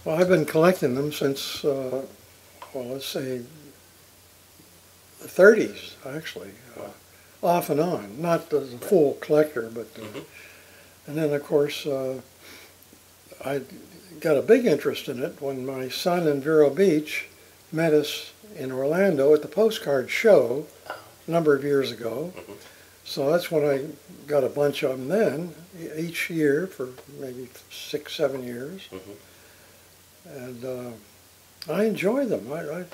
Well, I've been collecting them since, well, let's say the 30s, actually, off and on. Not as a full collector, but, and then of course, I got a big interest in it when my son in Vero Beach met us in Orlando at the postcard show a number of years ago. So that's when I got a bunch of them then, each year for maybe 6, 7 years. And I enjoy them. I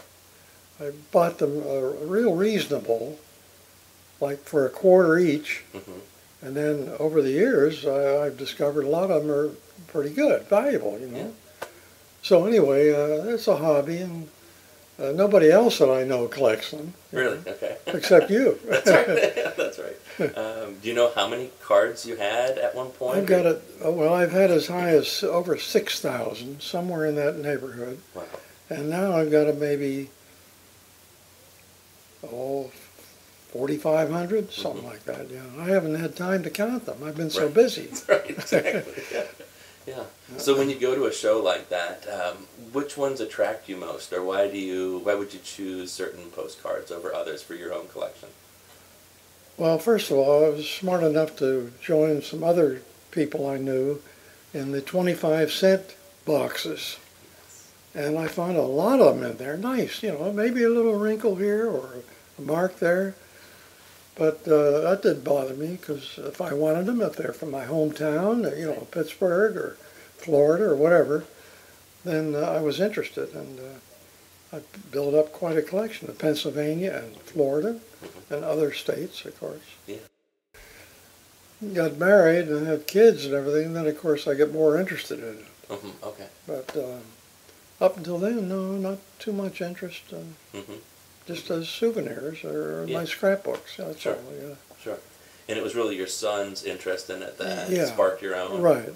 bought them real reasonable, like for $0.25 each. And then over the years, I've discovered a lot of them are pretty good, valuable, you know. So anyway, it's a hobby, and nobody else that I know collects them. Really? Okay. Except you. That's right. That's right. Do you know how many cards you had at one point? I've got it. Well, I've had as high as over 6,000, somewhere in that neighborhood. Wow. And now I've got maybe 4,500, something like that. Yeah, I haven't had time to count them. I've been so busy. Right. Exactly. Yeah. So when you go to a show like that, which ones attract you most, or why would you choose certain postcards over others for your own collection? Well, first of all, I was smart enough to join some other people I knew in the 25-cent boxes. And I found a lot of them in there. Nice, you know, maybe a little wrinkle here or a mark there. But that didn't bother me, because if I wanted them, if they're from my hometown, you know, Pittsburgh or Florida or whatever, then I was interested. And I built up quite a collection of Pennsylvania and Florida and other states, of course. Yeah. Got married and had kids and everything, and then, of course, I get more interested in it. Okay. But up until then, no, not too much interest. Just as souvenirs or my scrapbooks. That's all. Yeah. Sure. And it was really your son's interest in it that Yeah. sparked your own. Right.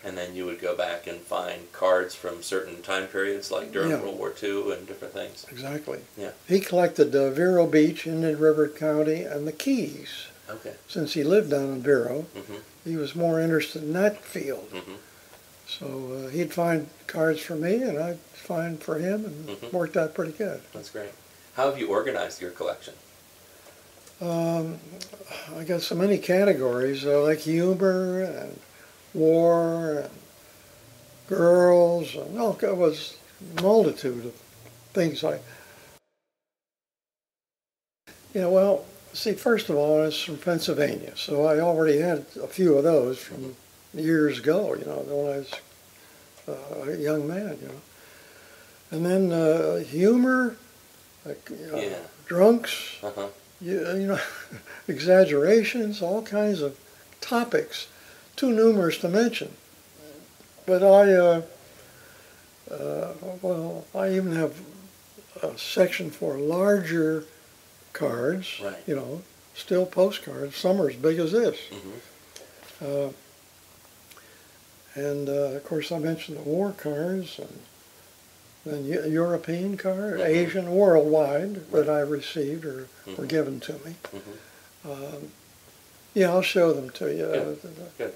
And then you would go back and find cards from certain time periods, like during World War II and different things. Exactly. Yeah. He collected Vero Beach, Indian River County, and the Keys. Okay. Since he lived down in Vero, he was more interested in that field. So he'd find cards for me, and I'd find for him, and worked out pretty good. That's great. How have you organized your collection? I got so many categories, like humor and war and girls, and it was a multitude of things. Well, see, first of all, it's from Pennsylvania, so I already had a few of those from years ago, you know, when I was a young man, you know. And then humor, like, drunks, you know, exaggerations, all kinds of topics, too numerous to mention. But I even have a section for larger cards, you know, still postcards. Some are as big as this. And of course, I mentioned the war cards, and then European card, Asian, worldwide, that I received or were given to me. Yeah, I'll show them to you. Good.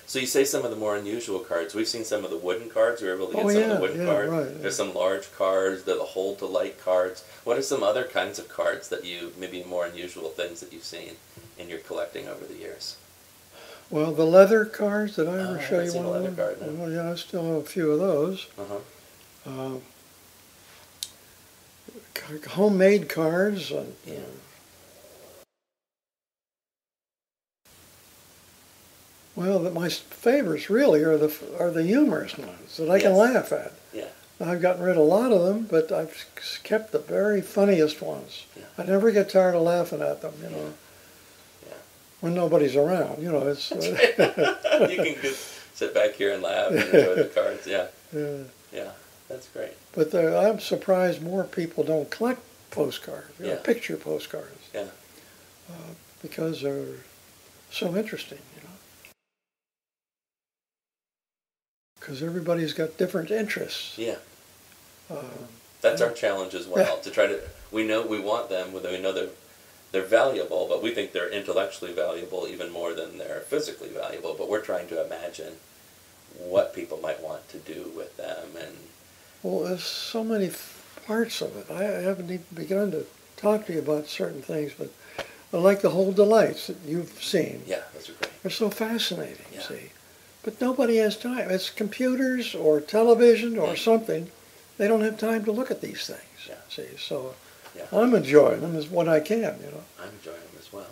So you say some of the more unusual cards. We've seen some of the wooden cards. We were able to get some of the wooden cards. Right, There's some large cards, the hold-to-light cards. What are some other kinds of cards that maybe more unusual things that you've seen in your collecting over the years? Well, the leather cards, did I ever show you one of them? Card, no. Well, yeah, I still have a few of those. Homemade cards. Well, my favorites really are the humorous ones that I can laugh at. Yeah. I've gotten rid of a lot of them, but I've kept the very funniest ones. I never get tired of laughing at them, you know. When nobody's around, you know, it's... You can just sit back here and laugh and enjoy the cards, Yeah, that's great. But I'm surprised more people don't collect postcards, you know, picture postcards. Yeah. Because they're so interesting, you know. Because everybody's got different interests. Yeah. That's our challenge as well, to try to... We know we want them, we know they're valuable, but we think they're intellectually valuable even more than they're physically valuable. But we're trying to imagine what people might want to do with them. And Well, there's so many parts of it. I haven't even begun to talk to you about certain things, but I like the whole delights that you've seen. yeah, those are great. They're so fascinating, Yeah. see. But nobody has time. It's computers or television or something. They don't have time to look at these things, Yeah. see. So Yeah. I'm enjoying them as what I can, I'm enjoying them as well.